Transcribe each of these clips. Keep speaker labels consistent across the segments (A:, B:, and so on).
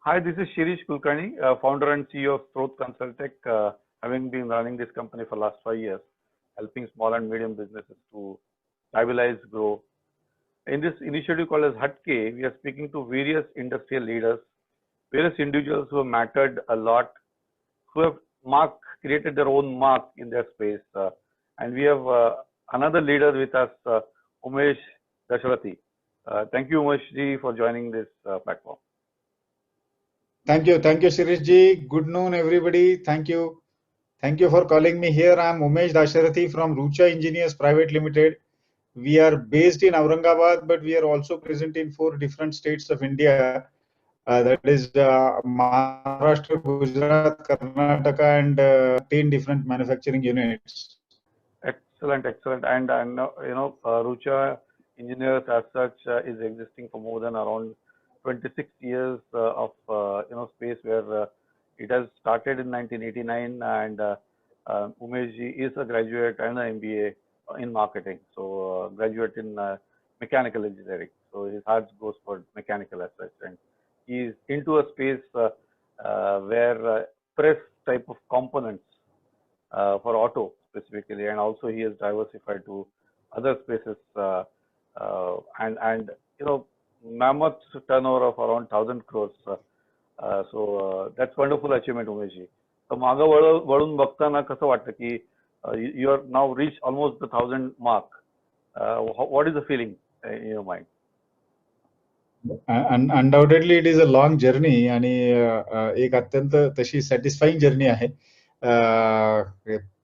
A: Hi, this is Shirish Kulkarni, founder and CEO of Stroth Consultech, having been running this company for the last 5 years, helping small and medium businesses to stabilize, grow. In this initiative called as Hatke, we are speaking to various industrial leaders, various individuals who have mattered a lot, who have created their own mark in their space. And we have another leader with us, Umesh Dasharathi. Thank you, Umesh ji, for joining this platform.
B: Thank you, Shirish ji. Good noon, everybody. Thank you for calling me here. I am Umesh Dasharathi from Rucha Engineers Private Limited. We are based in Aurangabad, but we are also present in 4 different states of India. That is Maharashtra, Gujarat, Karnataka, and 10 different manufacturing units.
A: Excellent. And Rucha Engineers as such is existing for more than around 26 years of space where it has started in 1989, and Umesh ji is a graduate and an MBA in marketing, so graduate in mechanical engineering. So his heart goes for mechanical as such, and he is into a space where press type of components for auto specifically, and also he has diversified to other spaces and mammoth turnover of around 1,000 crores. So that's wonderful achievement, Umesh. So मागं वळून बघताना कसं वाटतं की you are now reached almost the 1,000 mark. What is the feeling in your mind?
B: Undoubtedly it is a long journey आणि एक अत्यंत तशी सॅटिस्फाईंग जर्नी आहे.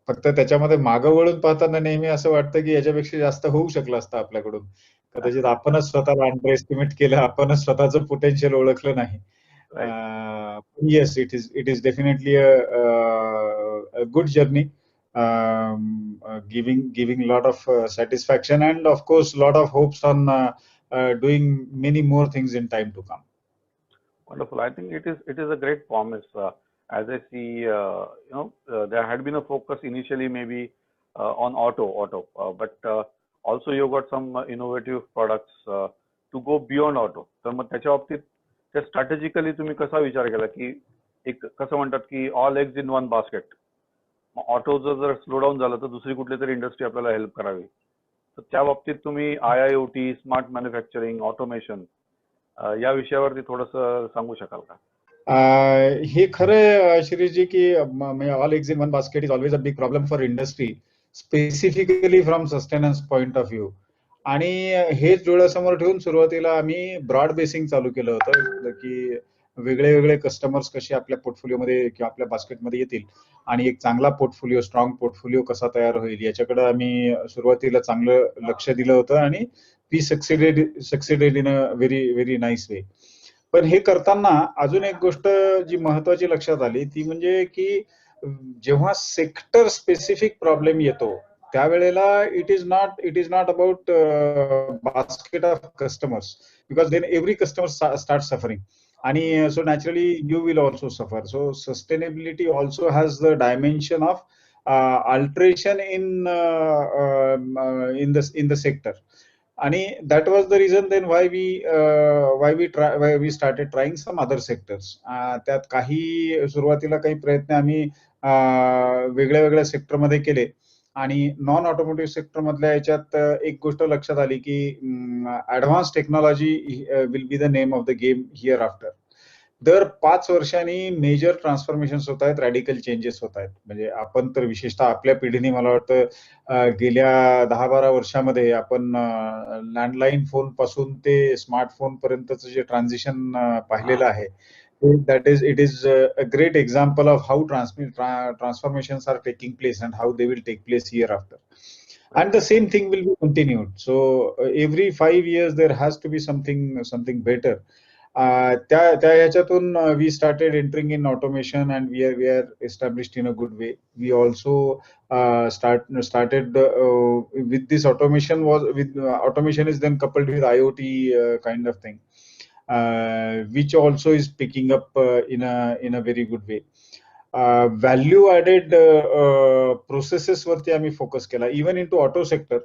B: फक्त त्याच्यामध्ये मागं वळून पाहताना नेहमी असं वाटतं की याच्यापेक्षा जास्त होऊ शकलं असतं आपल्याकडून. कदाचित आपणच स्वतःला अंडर एस्टिमेट केलं, आपणच स्वतःचं पोटेन्शियल ओळखलं नाही. Yes, it is definitely a good journey, giving a lot of satisfaction and of course lot of hopes on doing many more things in time to come.
A: Wonderful. I think it is a great promise. As I see, there had been a focus initially maybe on auto, but also you got some innovative products to go beyond auto. तर मग त्याच्या बाबतीत त्या strategically तुम्ही कसा विचार केला की एक कसं म्हणतात की all eggs in one basket, मग ऑटोचं जर स्लो डाऊन झालं तर दुसरी कुठली तरी इंडस्ट्री आपल्याला हेल्प करावी, तर त्या बाबतीत तुम्ही IIoT, स्मार्ट मॅन्युफॅक्चरिंग, ऑटोमेशन या विषयावरती थोडंसं सांगू शकाल का?
B: हे खरं शिरीष जी की all eggs in one basket is always a big problem for industry, specifically from sustenance point of view. आणि हेच डोळ्यासमोर ठेवून सुरुवातीला आम्ही ब्रॉड बेसिंग चालू केलं होतं की वेगळे कस्टमर्स कसे आपल्या पोर्टफोलिओमध्ये किंवा आपल्या बास्केटमध्ये येतील आणि एक चांगला पोर्टफोलिओ, स्ट्रॉंग पोर्टफोलिओ कसा तयार होईल याच्याकडे आम्ही सुरुवातीला चांगलं लक्ष दिलं होतं आणि we succeeded in a very nice way. पण हे करताना अजून एक गोष्ट जी महत्वाची लक्षात आली ती म्हणजे की जेव्हा सेक्टर स्पेसिफिक प्रॉब्लेम येतो त्यावेळेला it is not about basket of customers, because then every customer start suffering आणि so naturally you will also suffer. So sustainability also has the dimension of alteration in the sector. आणि that was the reason then why we started trying some other sectors. त्यात काही सुरुवातीला काही प्रयत्न आम्ही वेगळ्या सेक्टरमध्ये केले आणि नॉन ऑटोमोटिव्ह सेक्टर मधल्या याच्यात एक गोष्ट लक्षात आली की advance technology will be the name of the game hereafter. दर 5 वर्षांनी मेजर ट्रान्सफॉर्मेशन्स होत आहेत, रॅडिकल चेंजेस होत आहेत. म्हणजे आपण तर विशेषतः आपल्या पिढीने मला वाटतं गेल्या 10-12 वर्षामध्ये आपण लँडलाईन फोन पासून ते स्मार्टफोन पर्यंतचं जे ट्रान्झिशन पाहिलेलं आहे, it is a great example of how transformations are taking place and how they will take place hereafter. And the same thing will be continued. So every 5 years there has to be something better. त्या ह्याच्यातून we started entering in automation and we are established in a good way. We also started with this automation is then coupled with IoT kind of thing, which also is picking up in a very good way. Value added processes वरती आम्ही focus केला. Even into auto sector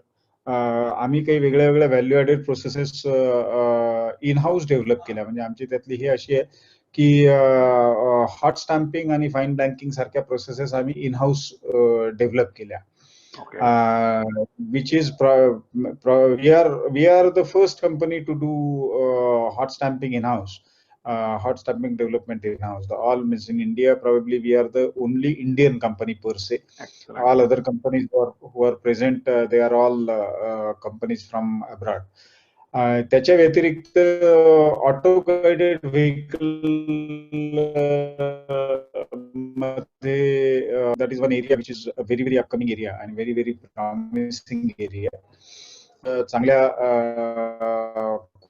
B: आम्ही काही वेगळ्या value added processes in house develop केल्या. म्हणजे आमची त्यातली ही अशी आहे की हॉट स्टॅम्पिंग आणि फाईन ब्लँकिंग सारख्या प्रोसेसेस आम्ही इन हाऊस डेव्हलप केल्या.
A: Okay.
B: Which is we are the first company to do hot stamping in house, hot stamping development in house. The all means in India, probably we are the only Indian company per se.
A: Excellent.
B: All other companies who are present, they are all companies from abroad. त्याच्या व्यतिरिक्त auto guided vehicle मध्ये that is one area which is a very very upcoming area and very very promising area. चांगल्या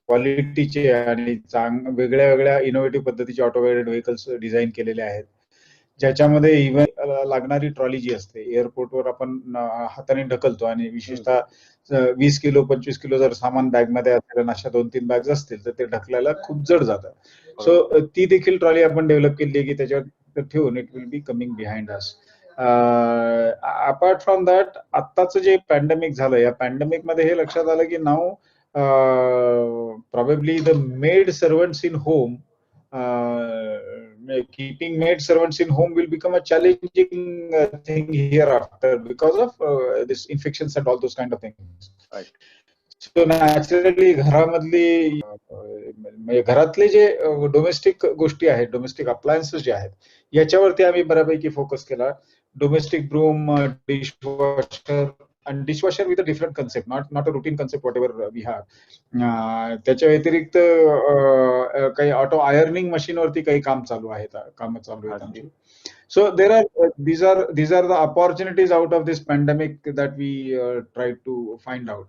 B: क्वालिटीचे आणि वेगळ्या वेगळ्या innovative पद्धतीचे auto guided vehicles design केलेले आहेत, ज्याच्यामध्ये इव्हन लागणारी ट्रॉली जी असते एअरपोर्टवर आपण हाताने ढकलतो आणि विशेषतः 20 किलो 25 किलो जर सामान बॅग मध्ये असेल आणि अशा 2-3 बॅग्स असतील तर ते ढकलायला खूप जड जातं. सो ती देखील ट्रॉली आपण डेव्हलप केली आहे की त्याच्यावर ठेवून it will be coming behind us. Apart from that आत्ताचं जे पॅन्डेमिक झालं, या पॅन्डेमिक मध्ये हे लक्षात आलं की नाऊ probably the maid servants in home, keeping maid servants in home will become a challenging thing hereafter because of this infections and all those kind of things.
A: Right.
B: So naturally घरामधली घरातले जे domestic गोष्टी आहेत, domestic appliances जे आहेत, याच्यावरती आम्ही बऱ्यापैकी focus केला. Domestic broom, dishwasher and dishwasher with a different concept, not a routine concept whatever we have. त्याच्या व्यतिरिक्त काही ऑटो आयर्निंग मशीन वरती काही काम चालू आहेत आमची. So these are the opportunities out of this pandemic that we try to find out.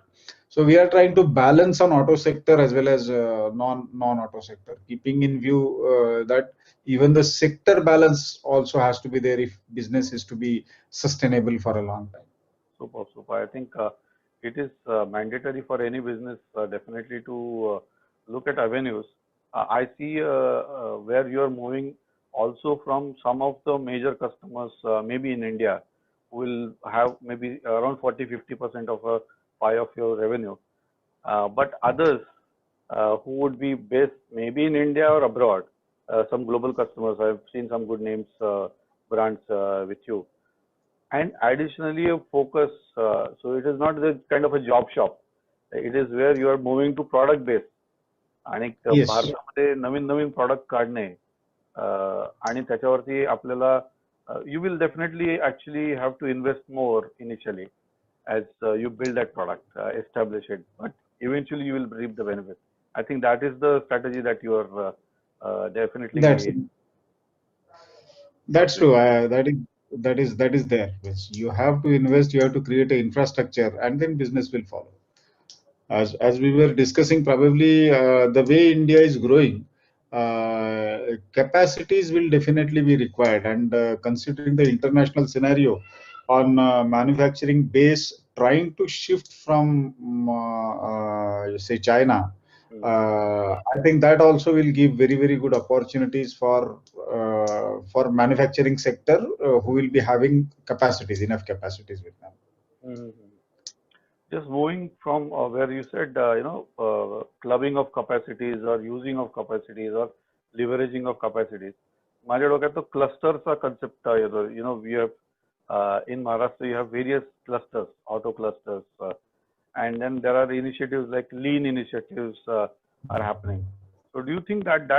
B: So we are trying to balance on auto sector as well as non-auto sector, keeping in view that even the sector balance also has to be there if business is to be sustainable for a long time.
A: Super. I think it is mandatory for any business definitely to look at avenues. I see where you are moving also from some of the major customers, maybe in India, who will have maybe around 40-50% of a pie of your revenue. But others who would be based maybe in India or abroad, some global customers. I've seen some good names, brands with you. And additionally, a focus. So it is not the kind of a job shop. It is where you are moving to product base. आणि भारतामध्ये नवीन नवीन product काढणे आणि त्याच्यावरती आपल्याला you will definitely actually have to invest more initially as you build that product, establish it, but eventually you will reap the benefit. I think that is the strategy that you are definitely.
B: That's true. That is there. You have to invest, you have to create an infrastructure, and then business will follow. As we were discussing, probably the way India is growing, capacities will definitely be required, and considering the international scenario on manufacturing base trying to shift from say China, I think that also will give very very good opportunities for manufacturing sector who will be having enough capacities with them.
A: Just moving from where you said clubbing of capacities or using of capacities or leveraging of capacities, माझ्या डोक्यात तो क्लस्टरचा concept येतो. We have in Maharashtra you have various clusters, auto clusters, and then there are initiatives like lean initiatives are happening. So do you think that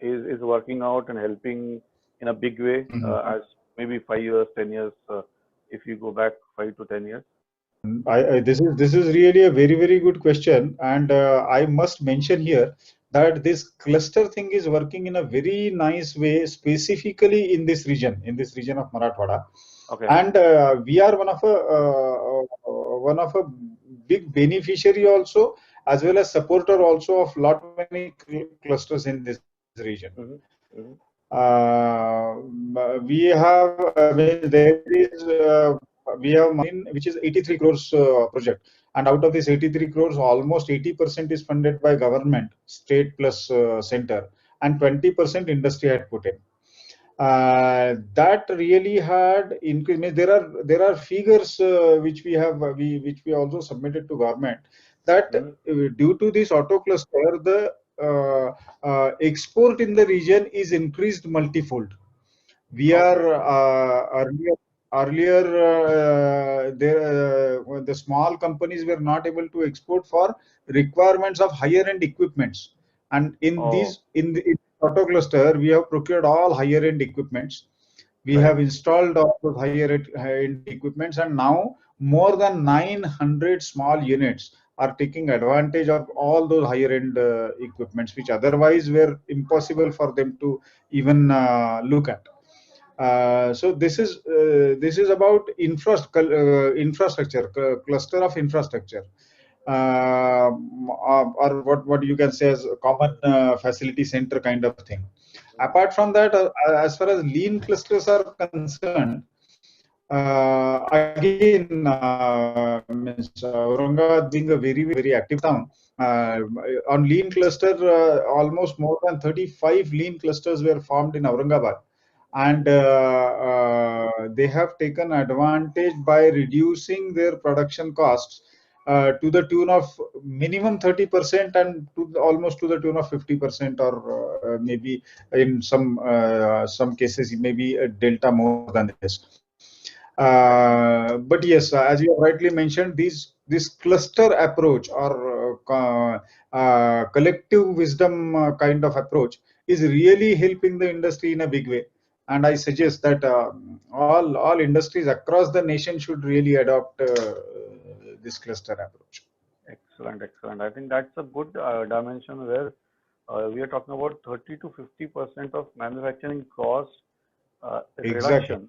A: is working out and helping in a big way as maybe 5 years, 10 years, if you go back 5 to 10 years?
B: This is really a very very good question, and I must mention here that this cluster thing is working in a very nice way, specifically in this region of Marathwada.
A: Okay.
B: And we are one of a big beneficiary also, as well as supporter also of lot many clusters in this region. We have we have money which is 83 crores project, and out of this 83 crores almost 80% is funded by government, state plus center, and 20% industry had put in. That really had increased. There are figures which we also submitted to government that due to this auto cluster, the export in the region is increased multifold. We
A: Okay.
B: are earlier the small companies were not able to export for requirements of higher end equipments, and in
A: Oh,
B: the auto cluster we have procured all higher end equipments. We
A: right.
B: have installed all those higher end equipments, and now more than 900 small units are taking advantage of all those higher end equipments, which otherwise were impossible for them to even look at. So this is about infrastructure, cluster of infrastructure, or what you can say as a common facility center kind of thing. Apart from that, as far as lean clusters are concerned, again, means Aurangabad being a very active town, on lean cluster, almost more than 35 lean clusters were formed in Aurangabad, and they have taken advantage by reducing their production costs to the tune of minimum 30% and almost to the tune of 50%, or maybe in some cases maybe a delta more than this. But yes, as you rightly mentioned, this cluster approach, or collective wisdom kind of approach is really helping the industry in a big way. And I suggest that all industries across the nation should really adopt this cluster approach.
A: Excellent, excellent. I think that's a good dimension where we are talking about 30 to 50% of manufacturing cost
B: Exactly.
A: reduction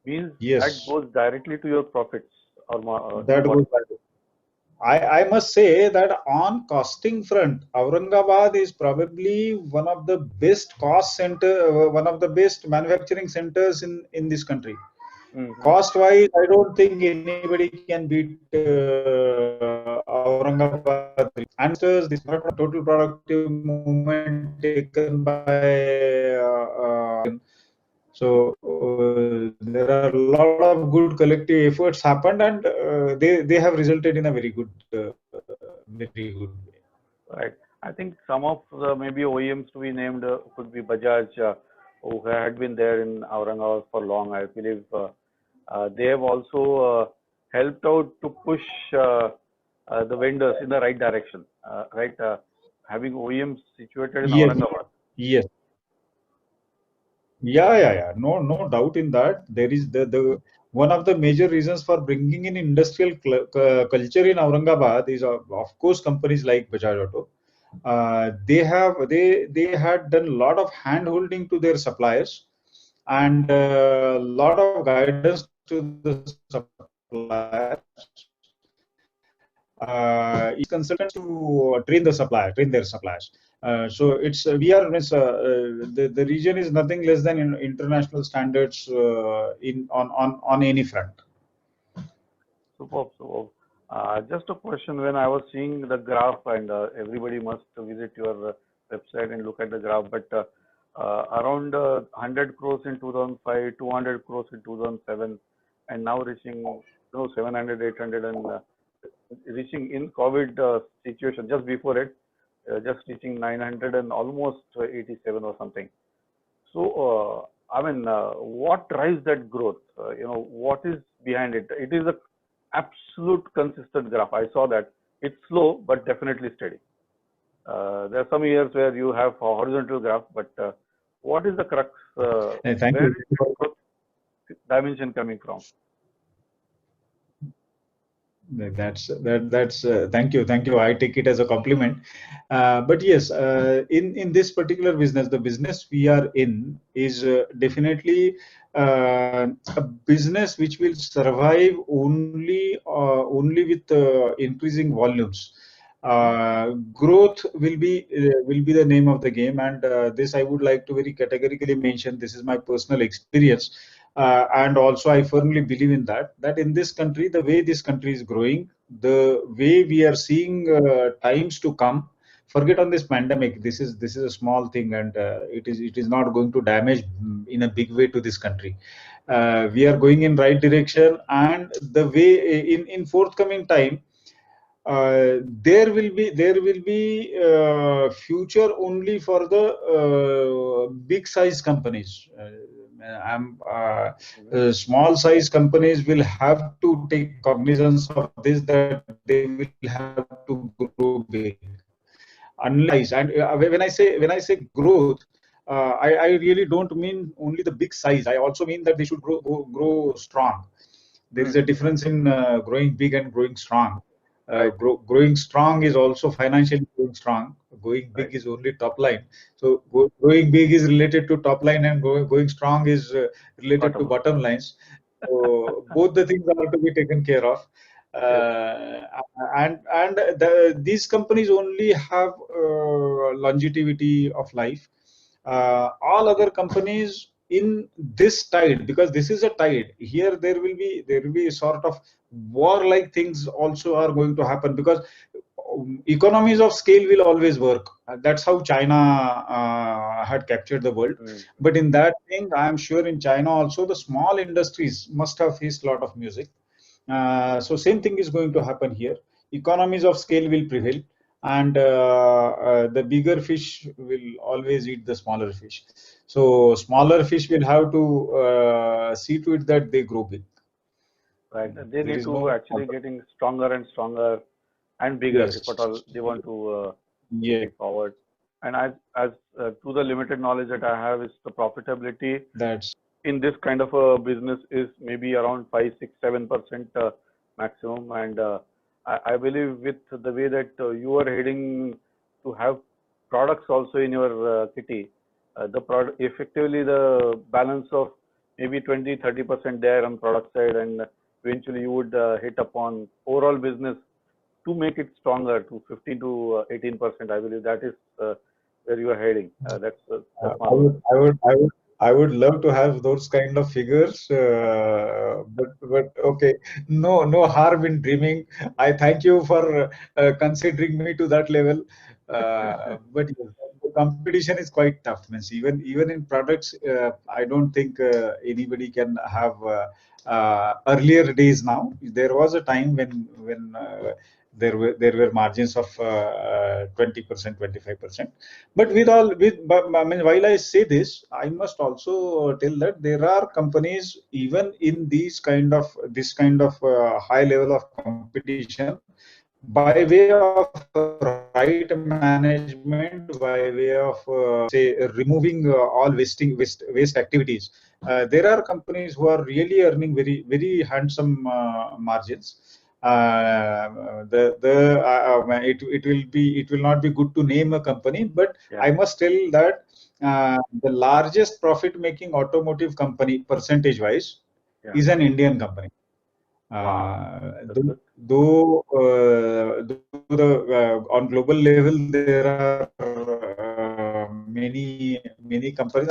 A: means that
B: Yes,
A: goes directly to your profits or
B: that
A: bottom
B: goes
A: line.
B: back. I must say that on costing front, Aurangabad is probably one of the best cost center, one of the best manufacturing centers in this country.
A: Mm-hmm.
B: Cost wise, I don't think anybody can beat Aurangabad. And this total productive movement taken by so there are a lot of good collective efforts happened, and they have resulted in a very good way.
A: Right. I think some of the maybe OEMs to be named could be Bajaj, who had been there in Aurangabad for long. I believe they have also helped out to push the vendors in the right direction. Right. Having OEMs situated in
B: Yes,
A: Aurangabad.
B: yes. Yeah. No doubt in that. There is the one of the major reasons for bringing in industrial culture in Aurangabad is of course companies like Bajaj Auto. They had done a lot of hand holding to their suppliers, and a lot of guidance to the suppliers. Consultants to train their suppliers. So it's we are the region is nothing less than international standards in on any front.
A: Superb, superb. Just a question, when I was seeing the graph, and everybody must visit your website and look at the graph, but around 100 crores in 2005, 200 crores in 2007, and now reaching 700, 800, and reaching in COVID situation just before it, just reaching 900 and almost 87 or something. So, I mean, what drives that growth? What is behind it? It is a absolute consistent graph. I saw that it's slow, but definitely steady. There are some years where you have a horizontal graph, but what is the crux?
B: Thank
A: Where
B: you.
A: is that growth dimension coming from?
B: That's thank you. I take it as a compliment. But yes, in this particular business, the business we are in is definitely a business which will survive only with increasing volumes. Growth will be the name of the game, and this I would like to very categorically mention. This is my personal experience, and also I firmly believe in that in this country, the way this country is growing, the way we are seeing times to come. Forget on this pandemic. This is a small thing, and it is not going to damage in a big way to this country. We are going in right direction, and the way in forthcoming time, there will be future only for the big size companies. Small size companies will have to take cognizance of this, that they will have to grow big. Unless, and when I say growth, I really don't mean only the big size. I also mean that they should grow strong. There is a difference in growing big and growing strong.
A: Right.
B: Growing strong is also financially growing strong. Going big
A: Right.
B: is only top line. So growing big is related to top line, and going strong is related to bottom lines. So both the things are to be taken care of.
A: Yes.
B: These companies only have longevity of life. All other companies in this tide, because this is a tide here, there will be a sort of war-like things also are going to happen, because economies of scale will always work. That's how China had captured the world. But in that thing, I am sure in China also the small industries must have faced a lot of music. So same thing is going to happen here. Economies of scale will prevail, and the bigger fish will always eat the smaller fish. So smaller fish will have to see to it that they grow big.
A: Right. They need to actually getting stronger and stronger and bigger, if at all they want to move forward. And as to the limited knowledge that I have, is the profitability in this kind of a business is maybe around 5, 6, 7% maximum. And I believe with the way that you are heading to have products also in your kitty, the product effectively the balance of maybe 20, 30% there on product side, and eventually you would hit upon overall business to make it stronger to 15 to 18%. I believe that is where you are heading. That's
B: I would love to have those kind of figures, but okay, no harm in dreaming. I thank you for considering me to that level. But the competition is quite tough. Means even in products, I don't think anybody can have earlier days. Now there was a time when there were margins of 20%, 25%. But I mean, while I say this, I must also tell that there are companies even in this kind of high level of competition, by way of right management, by way of say removing all waste activities. There are companies who are really earning very handsome margins. It will not be good to name a company, but I must tell that the largest profit making automotive company percentage wise is an Indian company. Though on global level there are many companies,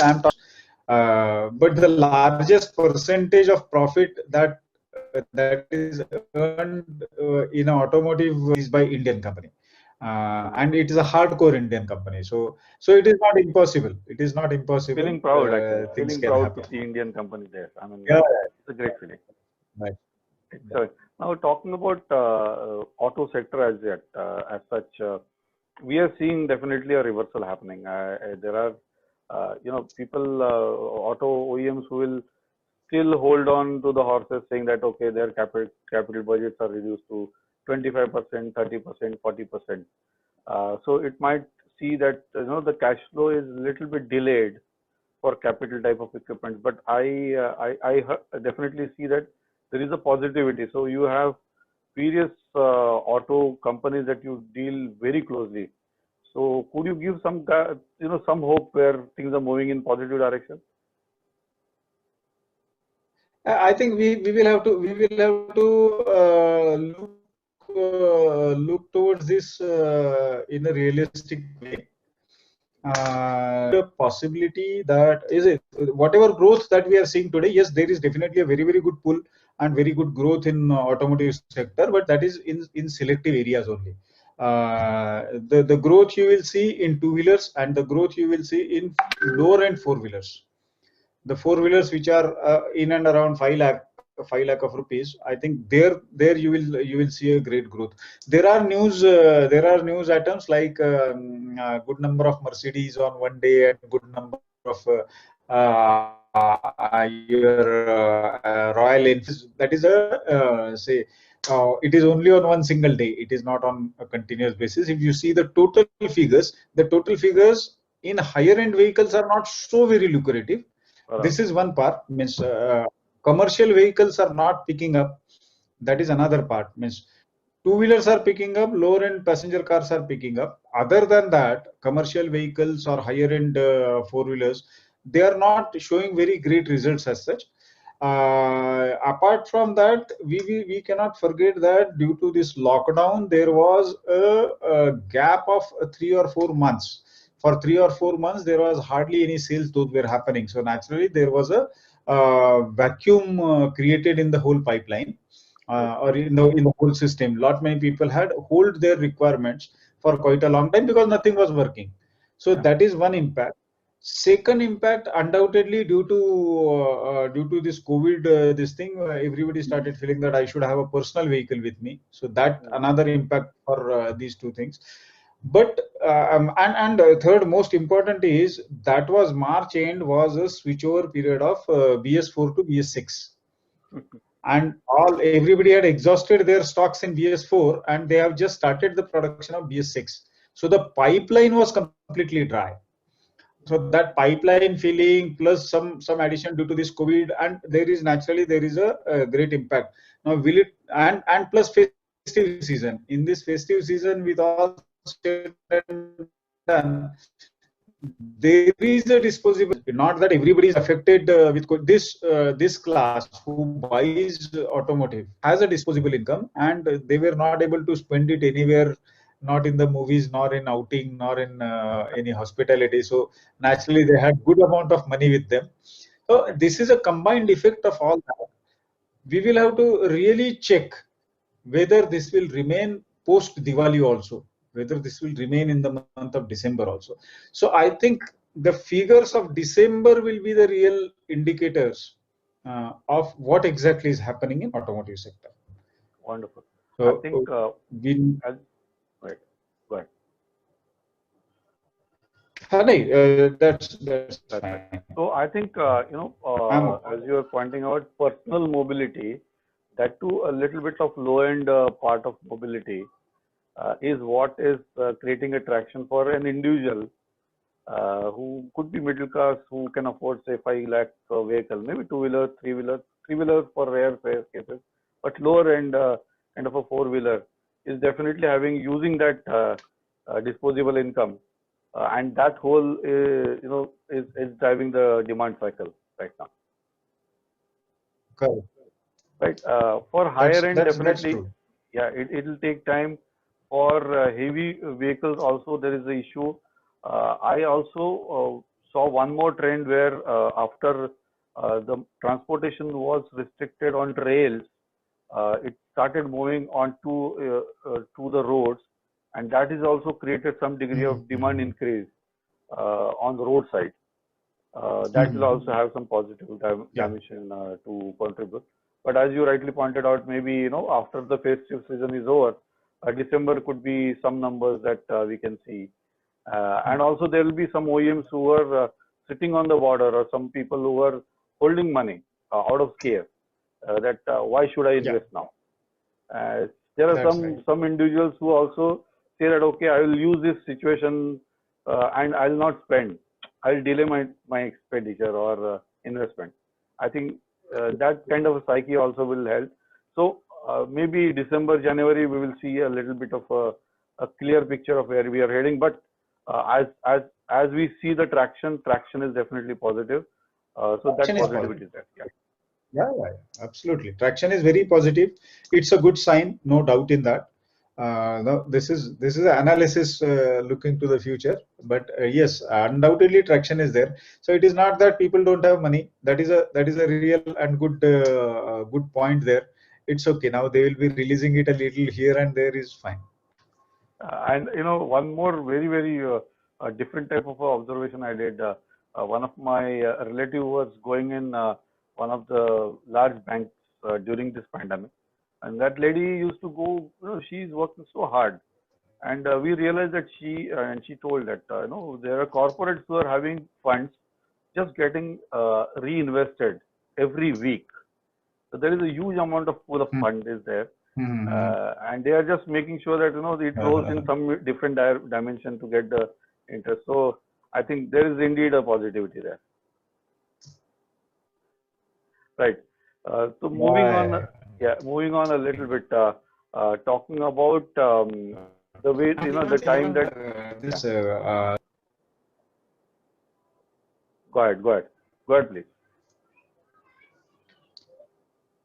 B: but the largest percentage of profit that is earned in automotive is by Indian company, and it is a hardcore Indian company. So it is not impossible. It is not impossible.
A: Feeling proud, actually.
B: Things
A: Feeling
B: can
A: proud
B: happen.
A: to see Indian company there. I mean,
B: yeah,
A: it's a great feeling.
B: Right.
A: So now talking about auto sector as yet, as such, we are seeing definitely a reversal happening. There are, people, auto OEMs who will still hold on to the horses, saying that okay, their capital budgets are reduced to 25%, 30%, 40%. So it might see that the cash flow is a little bit delayed for capital type of equipment, but I definitely see that there is a positivity. So you have various auto companies that you deal very closely. So could you give some some hope where things are moving in positive direction?
B: I think we will have to look towards this in a realistic way. The possibility that is it, whatever growth that we are seeing today, yes, there is definitely a very good pull and very good growth in automotive sector, but that is in selective areas only. The growth you will see in two-wheelers, and the growth you will see in lower end four-wheelers. The four-wheelers which are in and around 5 lakh 5 lakh of rupees, I think there you will see a great growth. There are news items like good number of Mercedes on one day and good number of your Royal Enfield. That is it is only on one single day. It is not on a continuous basis. If you see the total figures in higher end vehicles are not so very lucrative. This is one part. Means commercial vehicles are not picking up. That is another part. Means two-wheelers are picking up, lower end passenger cars are picking up. Other than that, commercial vehicles or higher end four-wheelers, they are not showing very great results as such. Apart from that, we cannot forget that due to this lockdown, there was a gap of 3 or 4 months. For 3 or 4 months, there was hardly any sales those were happening. So naturally, there was a vacuum created in the whole pipeline or in the whole system. Lot many people had hold their requirements for quite a long time because nothing was working. So that is one impact. Second impact, undoubtedly due to this COVID, this thing, everybody started feeling that I should have a personal vehicle with me. So that another impact for these two things. But and third most important is that was March end was a switchover period of BS4 to BS6. And everybody had exhausted their stocks in BS4 and they have just started the production of BS6. So the pipeline was completely dry. So that pipeline filling plus some addition due to this COVID, and there is a great impact. Now will it and plus festive season. In this festive season, with all said and done, there is a disposable. Not that everybody is affected with this class who buys automotive has a disposable income, and they were not able to spend it anywhere, not in the movies, nor in outing, nor in any hospitality. So naturally, they had good amount of money with them. So this is a combined effect of all that. We will have to really check whether this will remain post Diwali also, whether this will remain in the month of December also. So I think the figures of December will be the real indicators of what exactly is happening in automotive sector.
A: Wonderful.
B: So
A: I think right. Go ahead.
B: That's
A: That's
B: fine.
A: right. So I think as you are pointing out, personal mobility, that too a little bit of low end part of mobility is what is creating attraction for an individual who could be middle class, who can afford say 5 lakh vehicle, maybe two-wheeler, three-wheeler for rare cases, but lower end kind of a four-wheeler is definitely using that disposable income, and that whole is driving the demand cycle right now.
B: Correct.
A: Right. For higher end,
B: That's
A: definitely,
B: true.
A: yeah, it will take time. For heavy vehicles, also there is the issue. I also saw one more trend where after the transportation was restricted on rails, it started moving on to the roads, and that has also created some degree of demand increase on the roadside. That will also have some positive dimension to contribute. But as you rightly pointed out, maybe after the festive season is over, December could be some numbers that we can see, and also there will be some OEMs who are sitting on the border, or some people who are holding money out of scare. That why should I invest now? There are some individuals who also say that okay, I will use this situation and I'll not spend. I'll delay my expenditure or investment. I think that kind of a psyche also will help. So maybe December, January, we will see a little bit of a clear picture of where we are heading. But as we see the traction is definitely positive. So that positivity is there.
B: Yeah, absolutely. Traction is very positive. It's a good sign, no doubt in that. No, this is an analysis looking to the future, but yes, undoubtedly traction is there. So it is not that people don't have money. That is a real and good point there. It's okay. Now they will be releasing it a little here and there is fine.
A: And one more very different type of observation I did. One of my relative was going in one of the large banks during this pandemic, and that lady used to go. She's working so hard, and we realized that she told that there are corporates who are having funds just getting reinvested every week. So there is a huge amount of pool of fund is there, and they are just making sure that it rolls in some different dimension to get the interest. So I think there is indeed a positivity there. Right. So moving on a little bit, talking about the way the time that
B: this
A: go ahead, please.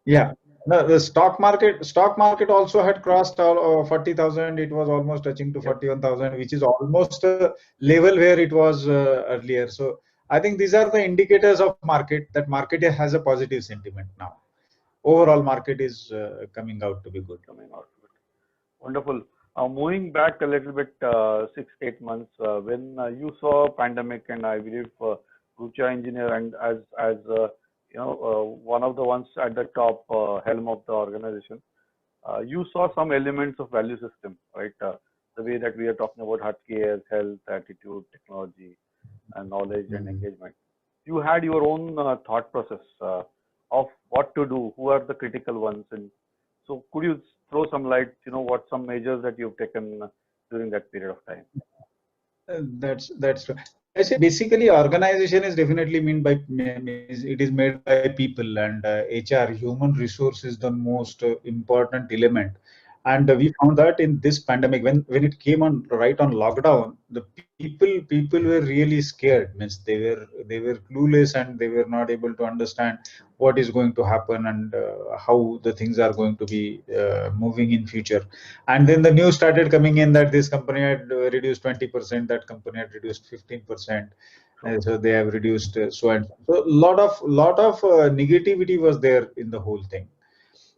B: Yeah, no, the stock market also had crossed 40,000. It was almost touching to 41,000, which is almost a level where it was earlier. So I think these are the indicators of market, that market has a positive sentiment now. Overall market is coming out to be good.
A: Wonderful. Moving back a little bit, 6-8 months, when you saw pandemic, and I believe Rucha Engineer, and as one of the ones at the top helm of the organization, you saw some elements of value system, right? The way that we are talking about hard care, health, attitude, technology, and knowledge and engagement. You had your own thought process of what to do, who are the critical ones, and so could you throw some light, what some measures that you've taken during that period of time?
B: That's true. I say basically organization is definitely it is made by people, and HR, human resource, is the most important element. And we found that in this pandemic, when it came on right on lockdown, the people were really scared. Means they were clueless, and they were not able to understand what is going to happen, and how the things are going to be moving in future. And then the news started coming in that this company had reduced 20%, that company had reduced 15%, and so they have reduced so and so. Lot of negativity was there in the whole thing.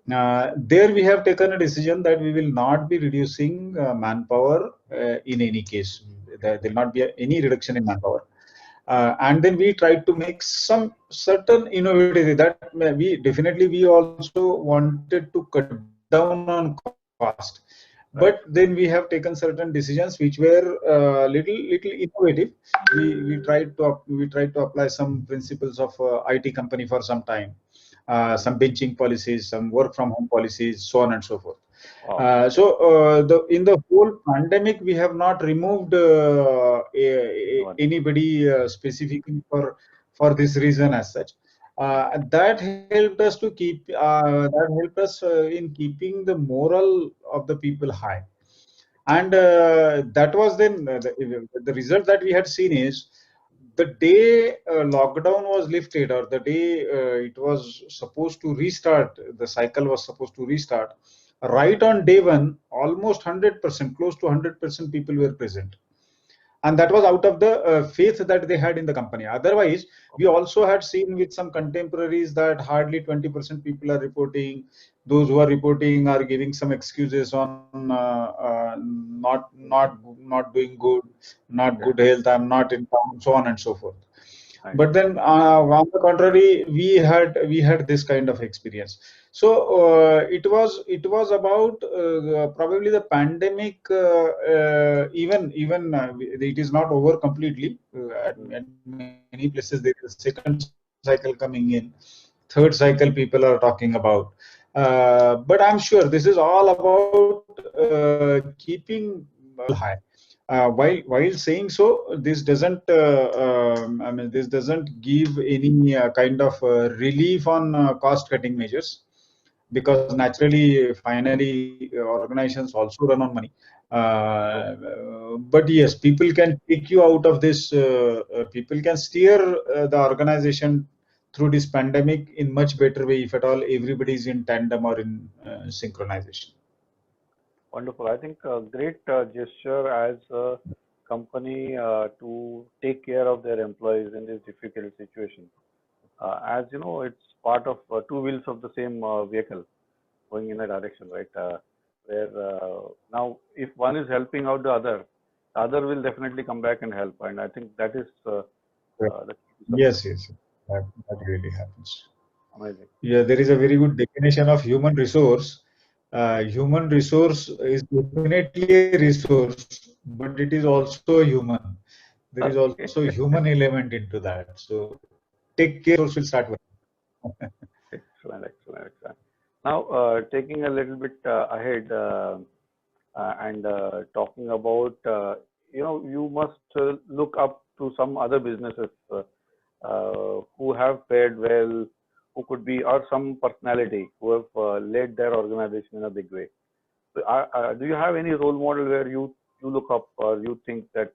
B: There we have taken a decision that we will not be reducing manpower in any case. There will not be any reduction in manpower. And then we tried to make some certain innovative, that we also wanted to cut down on cost. But then we have taken certain decisions which were little innovative. We tried to apply some principles of IT company for some time, some benching policies, some work from home policies, so on and so forth. Wow. In the whole pandemic, we have not removed anybody specifically for this reason as such. That helped us to keep in keeping the morale of the people high, and that was then the result that we had seen is, the day lockdown was lifted, or the day it was supposed to restart, the cycle was supposed to restart, right on day one, almost 100%, close to 100% people were present. And that was out of the faith that they had in the company. Otherwise, we also had seen with some contemporaries that hardly 20% people are reporting. Those who are reporting are giving some excuses on not doing good, not good health, I'm not in town, so on and so forth. But then on the contrary, we had this kind of experience. So it was about probably the pandemic. Even it is not over completely. At many places there is a second cycle coming in, third cycle people are talking about. But I'm sure this is all about keeping high. While saying so, this doesn't this doesn't give any kind of relief on cost cutting measures, because naturally, finally, organizations also run on money. But yes, people can take you out of this. People can steer the organization through this pandemic in much better way, if at all everybody is in tandem or in synchronization.
A: Wonderful. I think a great gesture as a company to take care of their employees in this difficult situation. As you know, it's part of two wheels of the same vehicle going in a direction, right? Where now, if one is helping out the other will definitely come back and help. And I think that is
B: yes, that really happens.
A: Amazing.
B: Yeah, there is a very good definition of human resource. Human resource is definitely a resource, but it is also a human. There is
A: Okay.
B: also a human element into that. So take care, resource will start working.
A: Excellent, excellent, excellent. Now, taking a little bit ahead and talking about, you must look up to some other businesses who have fared well, who could be, or some personality who have led their organization in a big way. So, do you have any role model where you look up or you think that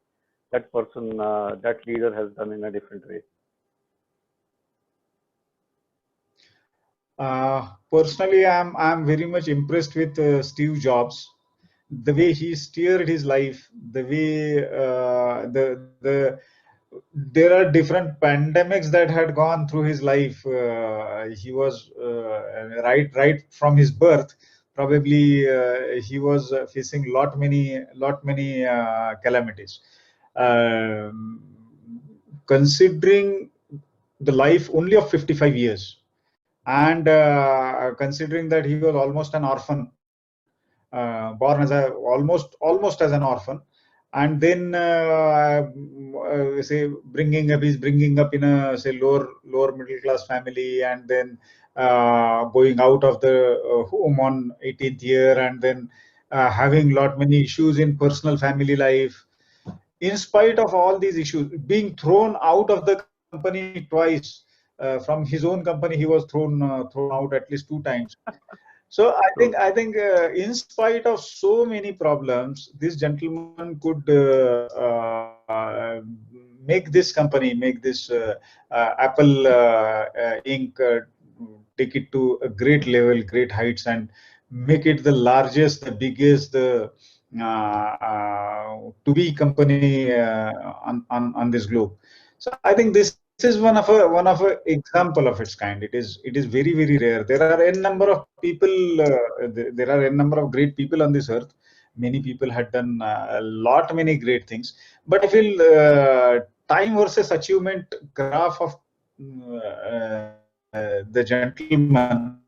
A: that person, that leader has done in a different way?
B: Personally, I'm very much impressed with Steve Jobs, the way he steered his life, the way the there are different pandemics that had gone through his life. He was right from his birth. Probably he was facing lot many calamities. Um, Considering the life only of 55 years, and considering that he was almost an orphan, born as a almost as an orphan, and then say bringing up in a say lower middle class family, and then going out of the home on 18th year, and then having lot many issues in personal family life. In spite of all these issues, being thrown out of the company twice, from his own company he was thrown out at least 2 times. So
A: True.
B: I think in spite of so many problems, this gentleman could make this Apple Inc. Take it to a great level, great heights, and make it the largest, the biggest, the to be company on this globe. So I think this is one of a example of its kind. It is very rare. There are a number of people. There are a number of great people on this earth. Many people had done many great things. But I feel time versus achievement graph of the gentleman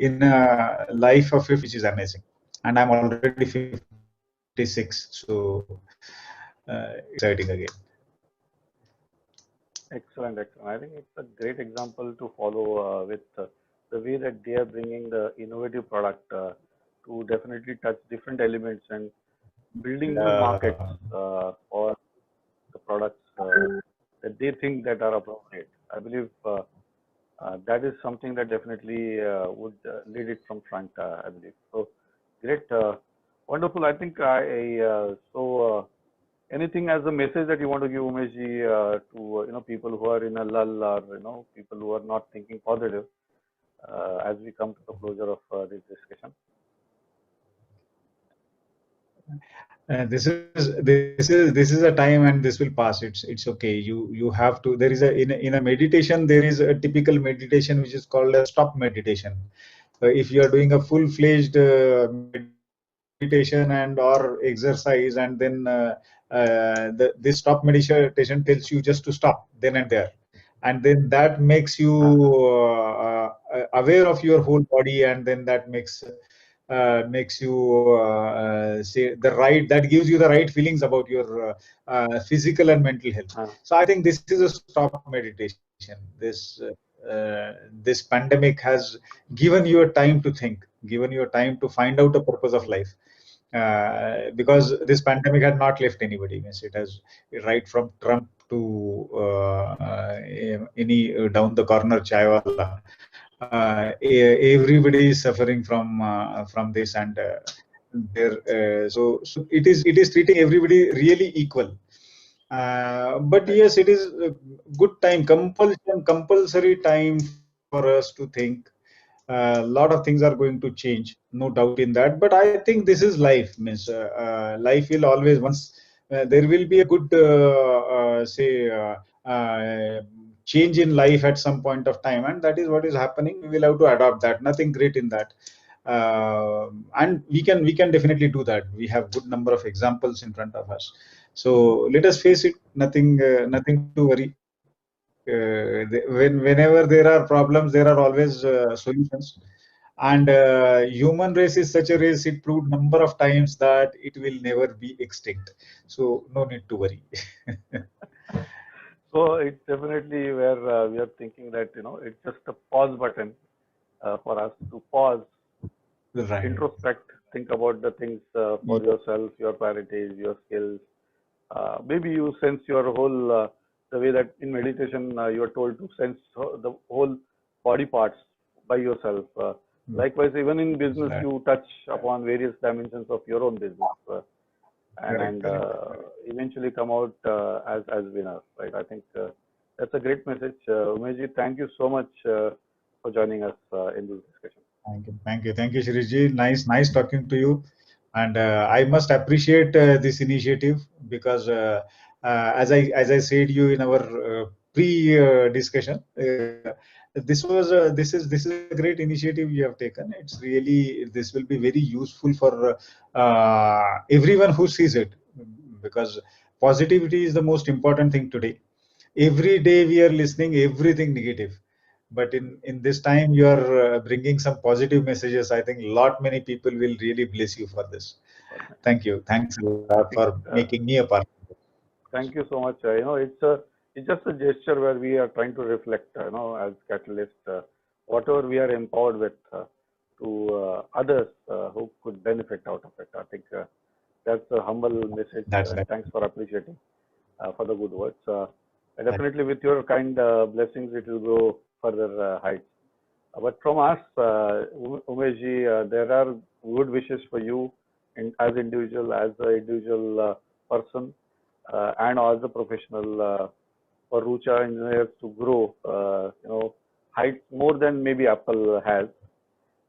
B: in a life of 50, which is amazing. And I'm already 56, so exciting again.
A: Excellent, excellent. I think it's a great example to follow with the way that they are bringing the innovative product to definitely touch different elements and building new markets
B: Uh,
A: for the products that they think that are appropriate. I believe that is something that definitely would lead it from front. I believe so. Great, wonderful. I think anything as a message that you want to give, Umeshji, to people who are in a lull, or people who are not thinking positive, as we come to the closure of this discussion.
B: This is a time, and this will pass. It's okay. You have to. There is in a meditation, there is a typical meditation which is called a stop meditation. If you are doing a full-fledged meditation and or exercise, and then this stop meditation tells you just to stop then and there, and then that makes you aware of your whole body, and then that makes you say the right, that gives you the right feelings about your physical and mental health. So I think this is a stop meditation. This pandemic has given you a time to think, given you a time to find out the purpose of life, because this pandemic had not left anybody. Means it has, right from Trump to any down the corner chaiwala. Everybody is suffering from this, and so it is treating everybody really equal. But yes, it is a good time, compulsory time for us to think. A lot of things are going to change, no doubt in that. But I think this is life. Means life will always, once there will be a good change in life at some point of time, and that is what is happening. We will have to adopt that. Nothing great in that. And we can definitely do that. We have good number of examples in front of us. So let us face it. Nothing to worry. Whenever there are problems, there are always solutions. And human race is such a race, it proved number of times that it will never be extinct. So no need to worry.
A: So it's definitely where we are thinking that it's just a pause button for us to pause,
B: Right.
A: introspect, think about the things for yourself, your priorities, your skills. Maybe you sense your whole the way that in meditation you are told to sense the whole body parts by yourself. Likewise, even in business,
B: Right.
A: you touch upon various dimensions of your own business. And eventually come out as winner, right? I think that's a great message. Umesh, thank you so much for joining us in this discussion.
B: Thank you, Shirishji. Nice talking to you. And I must appreciate this initiative because, as I said you in our pre-discussion, this is a great initiative you have taken. This will be very useful for everyone who sees it, because positivity is the most important thing today. Every day we are listening everything negative, but in this time you are bringing some positive messages. I think many people will really bless you for this. Thanks a lot for making me a part.
A: Thank you so much. It's just a gesture where we are trying to reflect, as catalyst, whatever we are empowered with to others who could benefit out of it. I think that's a humble message.
B: That's right.
A: Thanks for appreciating for the good words. Definitely, with your kind blessings, it will go further heights. But from us, Umesh, there are good wishes for you as individual, as an individual person, and as a professional for Rucha engineers to grow, heights more than maybe Apple has.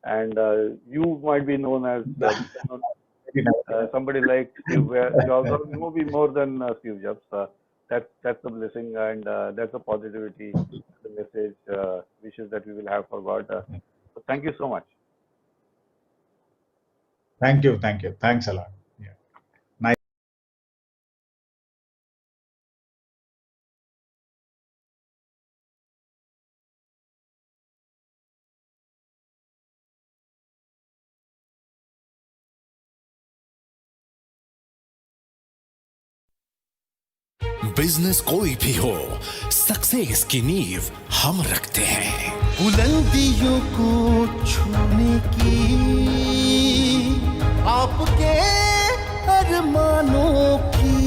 A: And you might be known as somebody like Steve, where you will be more than Steve Jobs. That's a blessing, and that's a positivity, the message, wishes that we will have for God. So thank you so much.
B: Thank you. Thanks a lot. Yeah. Nice.
C: Business कोई भी हो, success की नींव हम रखते हैं।
D: बुलंदियों को छूने की आपके अरमानों की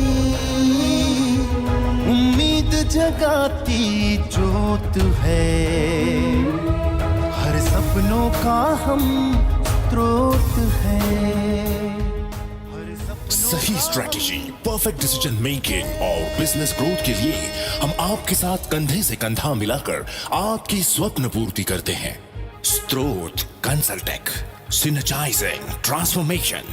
D: उम्मीद जगाती जोत है, हर सपनों का हम स्रोत है।
C: सही स्ट्रेटेजी, परफेक्ट डिसीजन मेकिंग और बिजनेस ग्रोथ के लिए हम आपके साथ कंधे से कंधा मिलाकर आपकी स्वप्न पूर्ति करते हैं। स्त्रोत कंसल्टेक, सिनर्जाइजिंग ट्रांसफॉर्मेशन।